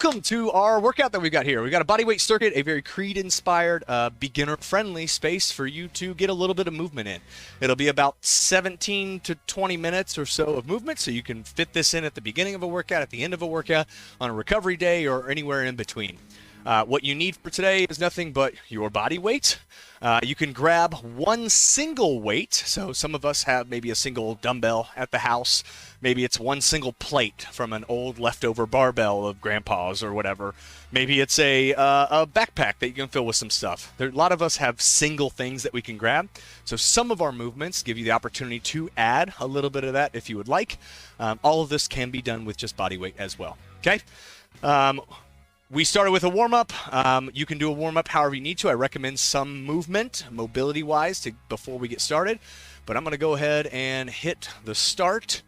welcome to our workout that we've got here. We've got a bodyweight circuit, a very Creed-inspired, beginner-friendly space for you to get a little bit of movement in. It'll be about 17 to 20 minutes or so of movement, so you can fit this in at the beginning of a workout, at the end of a workout, on a recovery day, or anywhere in between. What you need for today is nothing but your body weight. You can grab one single weight. So some of us have maybe a single dumbbell at the house. Maybe it's one single plate from an old leftover barbell of grandpa's or whatever. Maybe it's a backpack that you can fill with some stuff. A lot of us have single things that we can grab. So some of our movements give you the opportunity to add a little bit of that if you would like. All of this can be done with just body weight as well. Okay? We started with a warm-up. You can do a warm-up however you need to. I recommend some movement, mobility-wise, before we get started. But I'm going to go ahead and hit the start,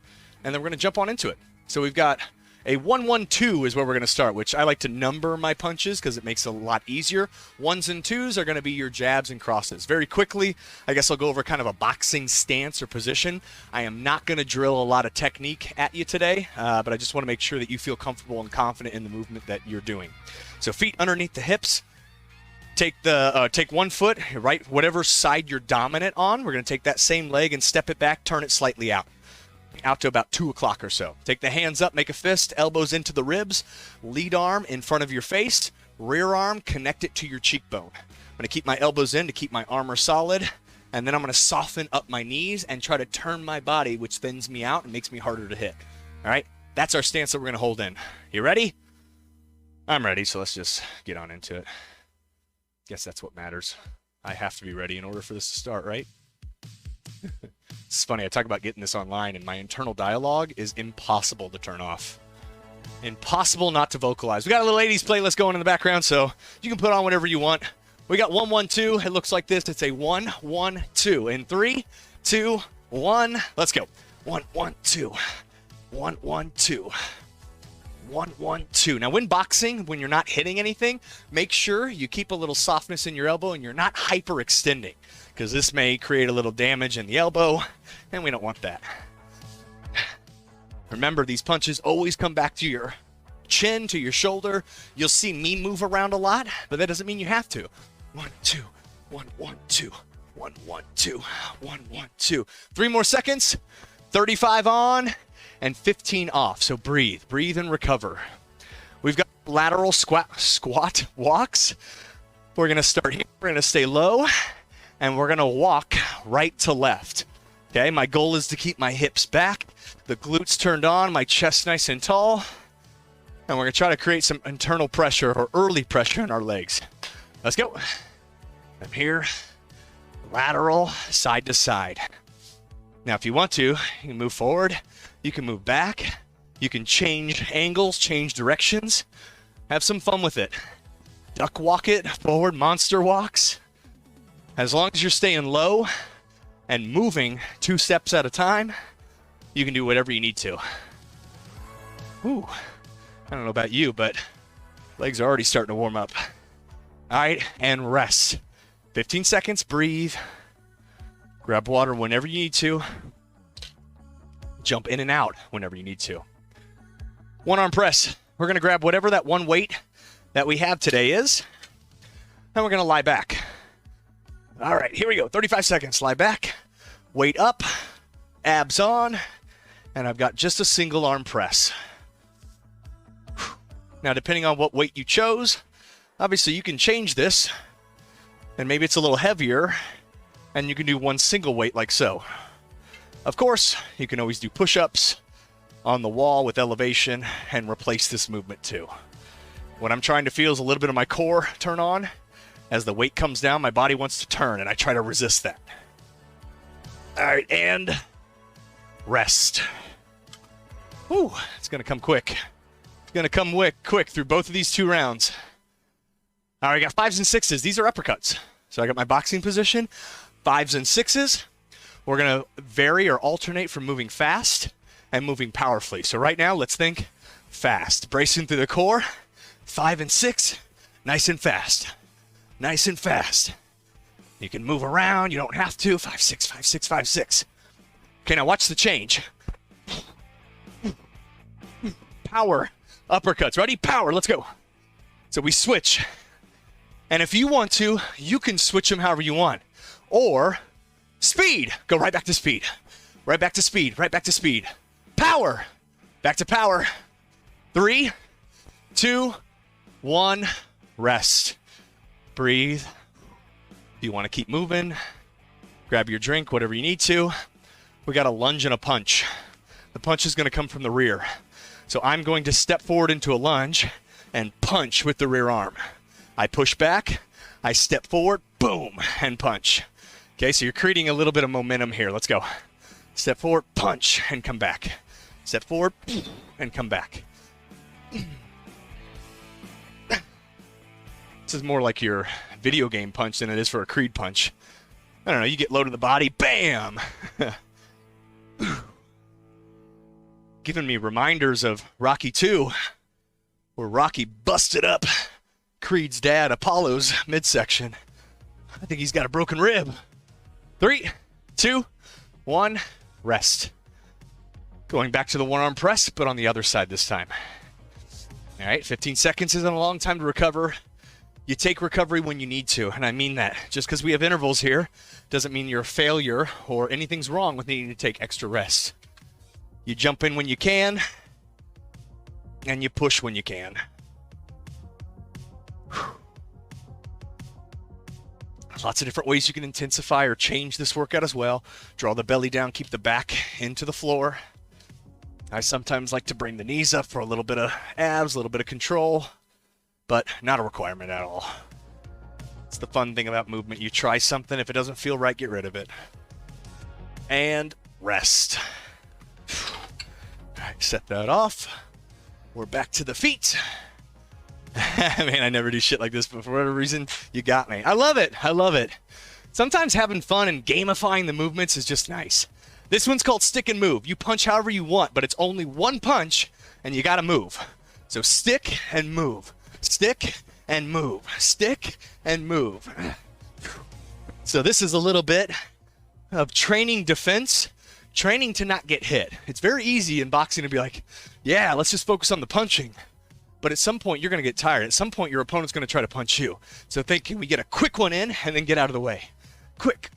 and then we're going to jump on into it. So we've got a 1-1-2 is where we're going to start, which I like to number my punches because it makes it a lot easier. 1s and 2s are going to be your jabs and crosses. Very quickly, I guess I'll go over kind of a boxing stance or position. I am not going to drill a lot of technique at you today, but I just want to make sure that you feel comfortable and confident in the movement that you're doing. So feet underneath the hips. Take 1 foot, right, whatever side you're dominant on. We're going to take that same leg and step it back, turn it slightly out to about 2 o'clock or so. Take the hands up, make a fist, elbows into the ribs, lead arm in front of your face, rear arm, connect it to your cheekbone. I'm going to keep my elbows in to keep my armor solid, and then I'm going to soften up my knees and try to turn my body, which thins me out and makes me harder to hit. All right, that's our stance that we're going to hold in. You ready? I'm ready, so let's just get on into it. Guess that's what matters. I have to be ready in order for this to start, right? It's funny, I talk about getting this online, and my internal dialogue is impossible to turn off. Impossible not to vocalize. We got a little 80s playlist going in the background, so you can put on whatever you want. We got 1-1-2. It looks like this. It's a 1-1-2. In 3, 2, 1. Let's go. 1-1-2. 1-1-2. 1-1-2. Now, when boxing, when you're not hitting anything, make sure you keep a little softness in your elbow and you're not hyperextending, because this may create a little damage in the elbow, and we don't want that. Remember, these punches always come back to your chin, to your shoulder. You'll see me move around a lot, but that doesn't mean you have to. 1-2, 1-1-2, 1-1-2, 1-1-2. 3 more seconds. 35 on and 15 off. So breathe and recover. We've got lateral squat walks. We're going to start here. We're going to stay low, and we're going to walk right to left. Okay, my goal is to keep my hips back, the glutes turned on, my chest nice and tall, and we're going to try to create some internal pressure or early pressure in our legs. Let's go. I'm here, lateral, side to side. Now, if you want to, you can move forward, you can move back, you can change angles, change directions, have some fun with it. Duck walk it, forward monster walks. As long as you're staying low and moving 2 steps at a time, you can do whatever you need to. Ooh, I don't know about you, but legs are already starting to warm up. All right, and rest. 15 seconds, breathe. Grab water whenever you need to. Jump in and out whenever you need to. 1 arm press. We're going to grab whatever that one weight that we have today is, and we're going to lie back. All right, here we go. 35 seconds. Lie back, weight up, abs on, and I've got just a single arm press. Now, depending on what weight you chose, obviously you can change this, and maybe it's a little heavier, and you can do one single weight like so. Of course, you can always do push-ups on the wall with elevation and replace this movement too. What I'm trying to feel is a little bit of my core turn on. As the weight comes down, my body wants to turn, and I try to resist that. All right, and rest. Ooh, it's going to come quick. It's going to come quick through both of these 2 rounds. All right, I got 5s and 6s. These are uppercuts. So I got my boxing position, 5s and 6s. We're going to vary or alternate from moving fast and moving powerfully. So right now, let's think fast. Bracing through the core, 5 and 6, nice and fast. Nice and fast. You can move around. You don't have to. 5, 6, 5, 6, 5, 6. Okay, now watch the change. Power. Uppercuts. Ready? Power. Let's go. So we switch. And if you want to, you can switch them however you want. Or speed. Go right back to speed. Right back to speed. Right back to speed. Power. Back to power. 3, 2, 1. Rest. Breathe. If you want to keep moving, grab your drink, whatever you need to. We got a lunge and a punch. The punch is going to come from the rear. So I'm going to step forward into a lunge and punch with the rear arm. I push back, I step forward, boom, and punch. Okay, so you're creating a little bit of momentum here. Let's go. Step forward, punch, and come back. Step forward, and come back. This is more like your video game punch than it is for a Creed punch. I don't know, you get low to the body, bam! Giving me reminders of Rocky 2, where Rocky busted up Creed's dad, Apollo's midsection. I think he's got a broken rib. 3, 2, 1, rest. Going back to the one-arm press, but on the other side this time. All right, 15 seconds isn't a long time to recover. You take recovery when you need to, and I mean that. Just because we have intervals here doesn't mean you're a failure or anything's wrong with needing to take extra rest. You jump in when you can, and you push when you can. Lots of different ways you can intensify or change this workout as well. Draw the belly down, keep the back into the floor. I sometimes like to bring the knees up for a little bit of abs, a little bit of control, but not a requirement at all. It's the fun thing about movement. You try something, if it doesn't feel right, get rid of it. And rest. All right, set that off. We're back to the feet. Man, I never do shit like this, but for whatever reason, you got me. I love it. I love it. Sometimes having fun and gamifying the movements is just nice. This one's called stick and move. You punch however you want, but it's only one punch, and you gotta move. So stick and move. Stick and move. Stick and move. So this is a little bit of training defense, training to not get hit. It's very easy in boxing to be like, yeah, let's just focus on the punching. But at some point, you're going to get tired. At some point, your opponent's going to try to punch you. So think, can we get a quick one in and then get out of the way? Quick.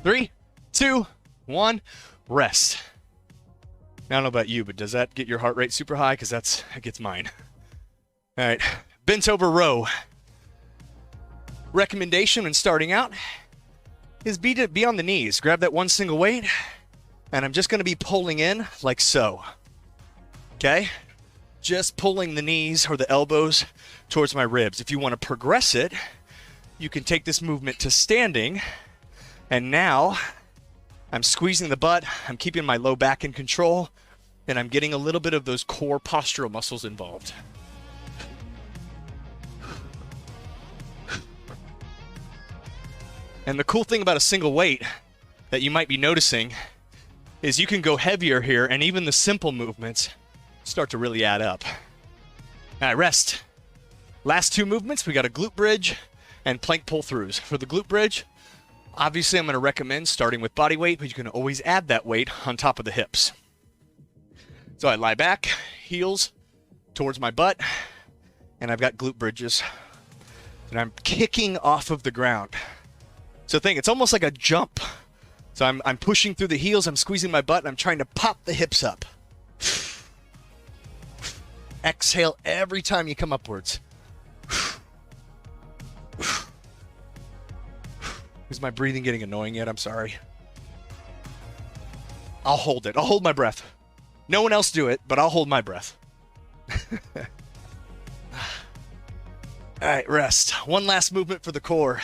3, 2, 1, rest. Now, I don't know about you, but does that get your heart rate super high? Because that gets mine. All right, bent over row. Recommendation when starting out is be on the knees. Grab that one single weight. And I'm just going to be pulling in like so. Okay? Just pulling the knees or the elbows towards my ribs. If you want to progress it, you can take this movement to standing. And now I'm squeezing the butt. I'm keeping my low back in control. And I'm getting a little bit of those core postural muscles involved. And the cool thing about a single weight that you might be noticing is you can go heavier here, and even the simple movements start to really add up. All right, rest. Last two movements, we got a glute bridge and plank pull-throughs. For the glute bridge, obviously I'm going to recommend starting with body weight, but you can always add that weight on top of the hips. So I lie back, heels towards my butt, and I've got glute bridges. And I'm kicking off of the ground. So think, it's almost like a jump. So I'm pushing through the heels, I'm squeezing my butt, and I'm trying to pop the hips up. Exhale every time you come upwards. Is my breathing getting annoying yet? I'm sorry. I'll hold it. I'll hold my breath. No one else do it, but I'll hold my breath. All right, rest. One last movement for the core.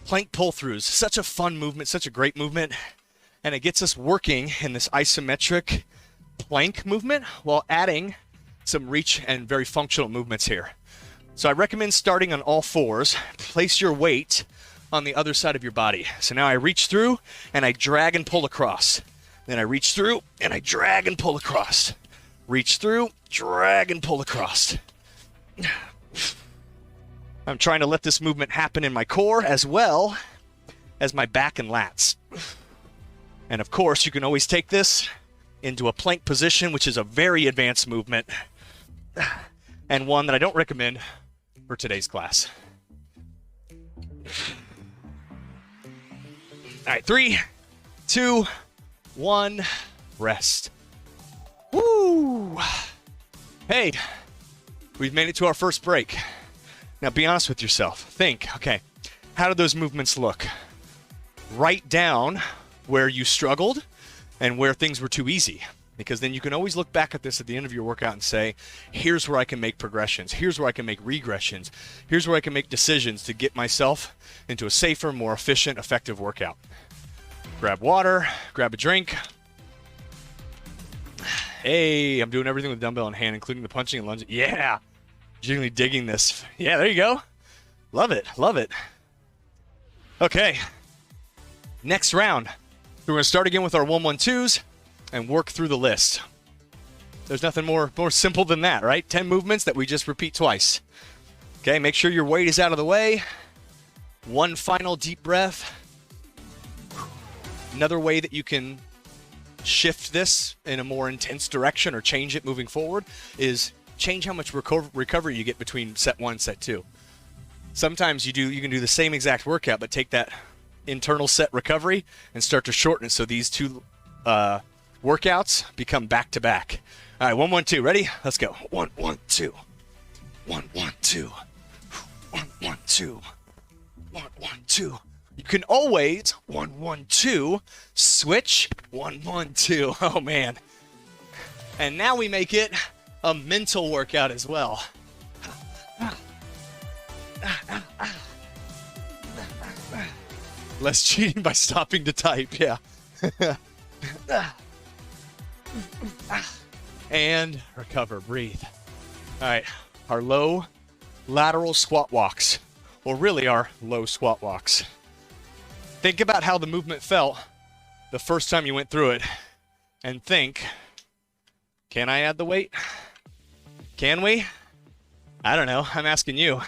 Plank pull-throughs, such a fun movement, such a great movement, and it gets us working in this isometric plank movement while adding some reach and very functional movements here. So I recommend starting on all fours. Place your weight on the other side of your body. So now I reach through and I drag and pull across. Then I reach through and I drag and pull across. Reach through, drag and pull across. I'm trying to let this movement happen in my core as well as my back and lats. And of course, you can always take this into a plank position, which is a very advanced movement and one that I don't recommend for today's class. All right, 3, 2, 1, rest. Woo! Hey, we've made it to our first break. Now be honest with yourself. Think, okay, how did those movements look? Write down where you struggled and where things were too easy. Because then you can always look back at this at the end of your workout and say, here's where I can make progressions. Here's where I can make regressions. Here's where I can make decisions to get myself into a safer, more efficient, effective workout. Grab water, grab a drink. Hey, I'm doing everything with dumbbell in hand, including the punching and lunging. Yeah, genuinely digging this. Yeah, there you go. Love it, love it. Okay, next round. We're going to start again with our 1-1-2s and work through the list. There's nothing more simple than that, right? 10 movements that we just repeat twice. Okay, make sure your weight is out of the way. One final deep breath. Another way that you can shift this in a more intense direction or change it moving forward is change how much recovery you get between set 1 and set 2. Sometimes you can do the same exact workout, but take that internal set recovery and start to shorten it so these two workouts become back-to-back. All right, 1-1-2. Ready? Let's go. 1-1-2. 1-1-2. 1-1-2. 1-1-2. You can always 1-1-2 switch 1-1-2. Oh man. And now we make it a mental workout as well. Less cheating by stopping to type, yeah. And recover, breathe. All right, our low lateral squat walks, or really our low squat walks. Think about how the movement felt the first time you went through it, and think, can I add the weight? Can we? I don't know, I'm asking you.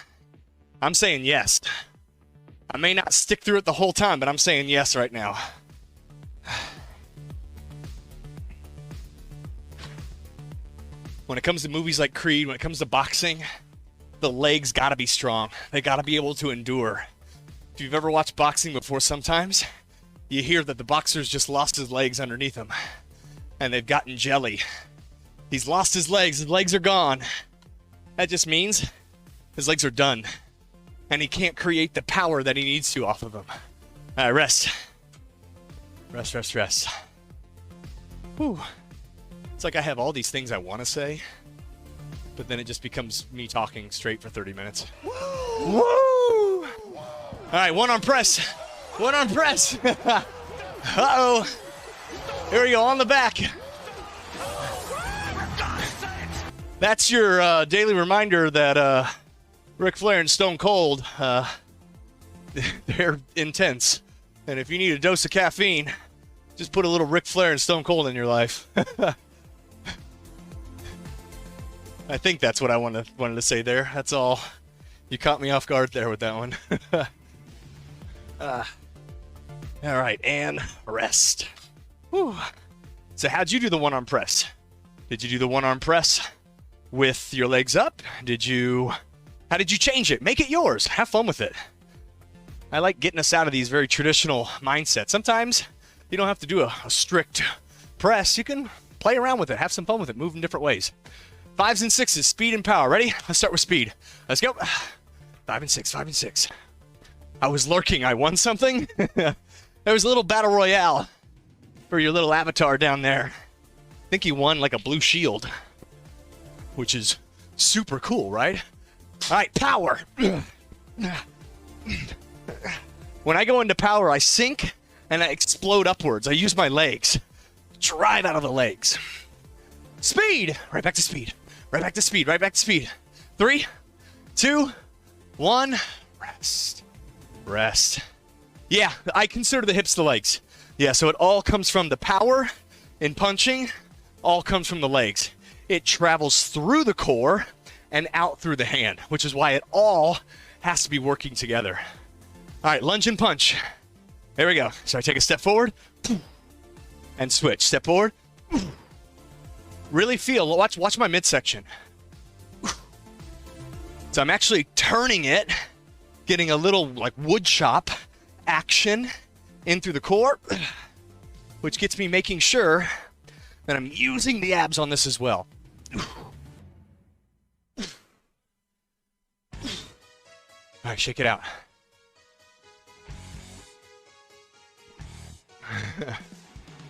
I'm saying yes. I may not stick through it the whole time, but I'm saying yes right now. When it comes to movies like Creed, when it comes to boxing, the legs gotta be strong. They gotta be able to endure. If you've ever watched boxing before, sometimes you hear that the boxer's just lost his legs underneath him and they've gotten jelly. He's lost his legs are gone. That just means his legs are done and he can't create the power that he needs to off of them. All right, rest. Rest, rest, rest. Whew. It's like I have all these things I want to say, but then it just becomes me talking straight for 30 minutes. Woo! Woo! All right, one arm press. One arm press. Uh-oh. Here we go, on the back. That's your daily reminder that Ric Flair and Stone Cold, they're intense. And if you need a dose of caffeine, just put a little Ric Flair and Stone Cold in your life. I think that's what I wanted to say there. That's all. You caught me off guard there with that one. All right, and rest. Whew. So how'd you do the one-arm press? Did you do the one-arm press with your legs up? How did you change it? Make it yours. Have fun with it. I like getting us out of these very traditional mindsets. Sometimes you don't have to do a strict press. You can play around with it. Have some fun with it. Move in different ways. 5s and 6s, speed and power. Ready? Let's start with speed. Let's go. 5 and 6, 5 and 6. I was lurking. I won something. There was a little battle royale for your little avatar down there. I think he won like a blue shield, which is super cool, right? All right, power. When I go into power, I sink and I explode upwards. I use my legs. Drive out of the legs. Speed. Right back to speed. Right back to speed. Right back to speed. 3, 2, 1. Rest. Rest. Yeah, I consider the hips the legs. Yeah, so it all comes from the power in punching, all comes from the legs. It travels through the core and out through the hand, which is why it all has to be working together. All right, lunge and punch. There we go. So I take a step forward, and switch. Step forward. Really feel, watch my midsection. So I'm actually turning it, getting a little like wood chop action in through the core, which gets me making sure that I'm using the abs on this as well. All right, shake it out.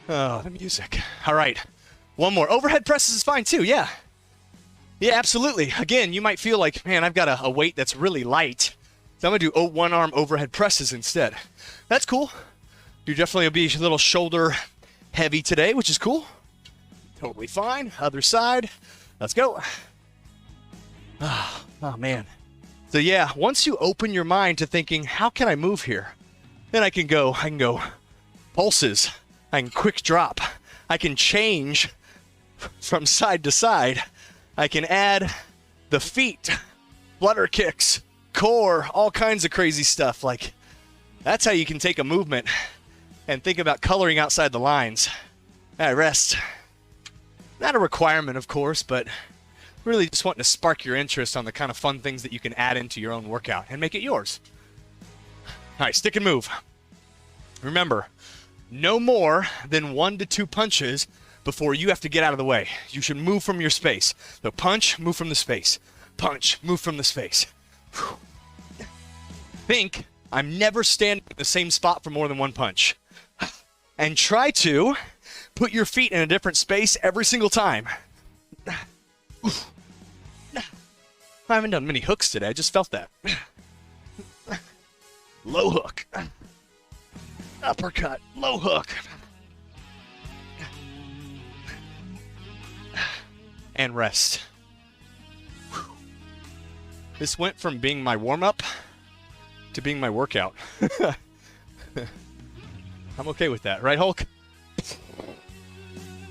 Oh, the music. All right. One more. Overhead presses is fine too, yeah. Yeah, absolutely. Again, you might feel like, man, I've got a weight that's really light. So I'm going to do one arm overhead presses instead. That's cool. You definitely will be a little shoulder heavy today, which is cool. Totally fine. Other side. Let's go. Oh, man. So yeah, once you open your mind to thinking, how can I move here? Then I can go pulses. I can quick drop. I can change from side to side. I can add the feet, flutter kicks, core, all kinds of crazy stuff. Like, that's how you can take a movement and think about coloring outside the lines. All right, rest. Not a requirement, of course, but really just wanting to spark your interest on the kind of fun things that you can add into your own workout and make it yours. All right, stick and move. Remember, no more than 1 to 2 punches before you have to get out of the way. You should move from your space. So punch, move from the space. Punch, move from the space. Whew. Think I'm never standing in the same spot for more than 1 punch. And try to put your feet in a different space every single time. I haven't done many hooks today. I just felt that. Low hook. Uppercut. Low hook. And rest. This went from being my warm-up to being my workout. I'm okay with that, right, Hulk?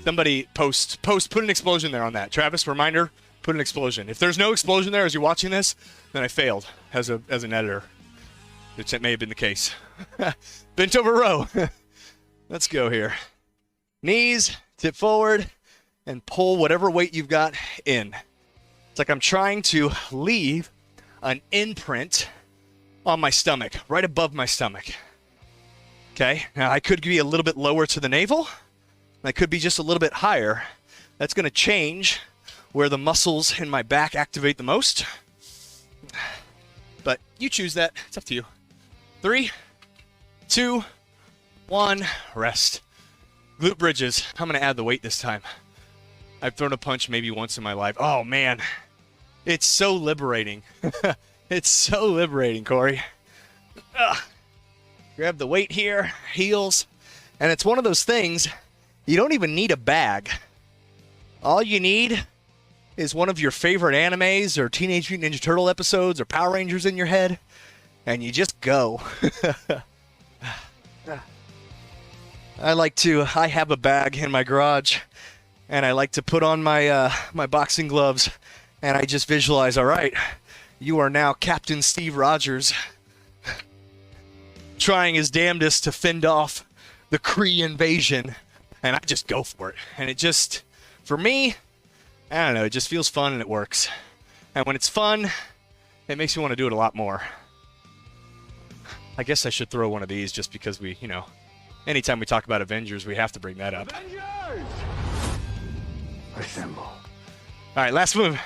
Somebody put an explosion there on that. Travis, reminder, put an explosion. If there's no explosion there as you're watching this, then I failed as an editor, which that may have been the case. Bent over row. Let's go here. Knees, tip forward, and pull whatever weight you've got in. It's like I'm trying to leave an imprint on my stomach, right above my stomach. Okay, now I could be a little bit lower to the navel. I could be just a little bit higher. That's going to change where the muscles in my back activate the most. But you choose that. It's up to you. 3, 2, 1, rest. Glute bridges. I'm going to add the weight this time. I've thrown a punch maybe once in my life. Oh, man. It's so liberating. It's so liberating, Corey. Ugh. Grab the weight here, heels. And it's one of those things, you don't even need a bag. All you need is one of your favorite animes or Teenage Mutant Ninja Turtle episodes or Power Rangers in your head, and you just go. I have a bag in my garage, and I like to put on my my boxing gloves, and I just visualize, all right, you are now Captain Steve Rogers, trying his damnedest to fend off the Kree invasion, and I just go for it. And it just, for me, I don't know, it just feels fun and it works. And when it's fun, it makes me want to do it a lot more. I guess I should throw one of these just because we, anytime we talk about Avengers, we have to bring that up. Avengers! Assemble. All right, last move.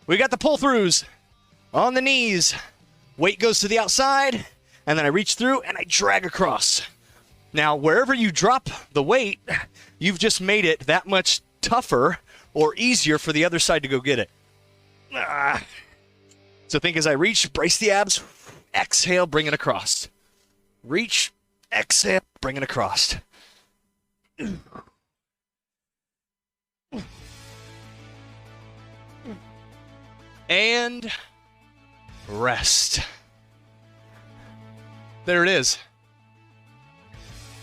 We got the pull-throughs on the knees. Weight goes to the outside, and then I reach through and I drag across. Now, wherever you drop the weight, you've just made it that much tougher or easier for the other side to go get it. So think as I reach, brace the abs, exhale, bring it across. Reach, exhale, bring it across. And rest. There it is.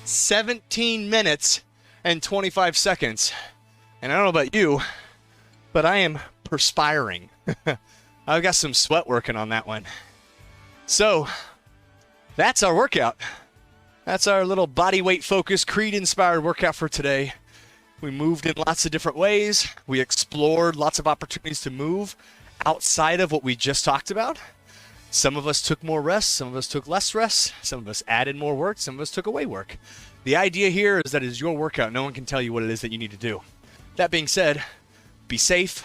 17 minutes and 25 seconds. And I don't know about you, but I am perspiring. I've got some sweat working on that one. So, that's our workout. That's our little body weight focused, Creed inspired workout for today. We moved in lots of different ways. We explored lots of opportunities to move outside of what we just talked about. Some of us took more rest, some of us took less rest, some of us added more work, some of us took away work. The idea here is that it is your workout. No one can tell you what it is that you need to do. That being said, be safe,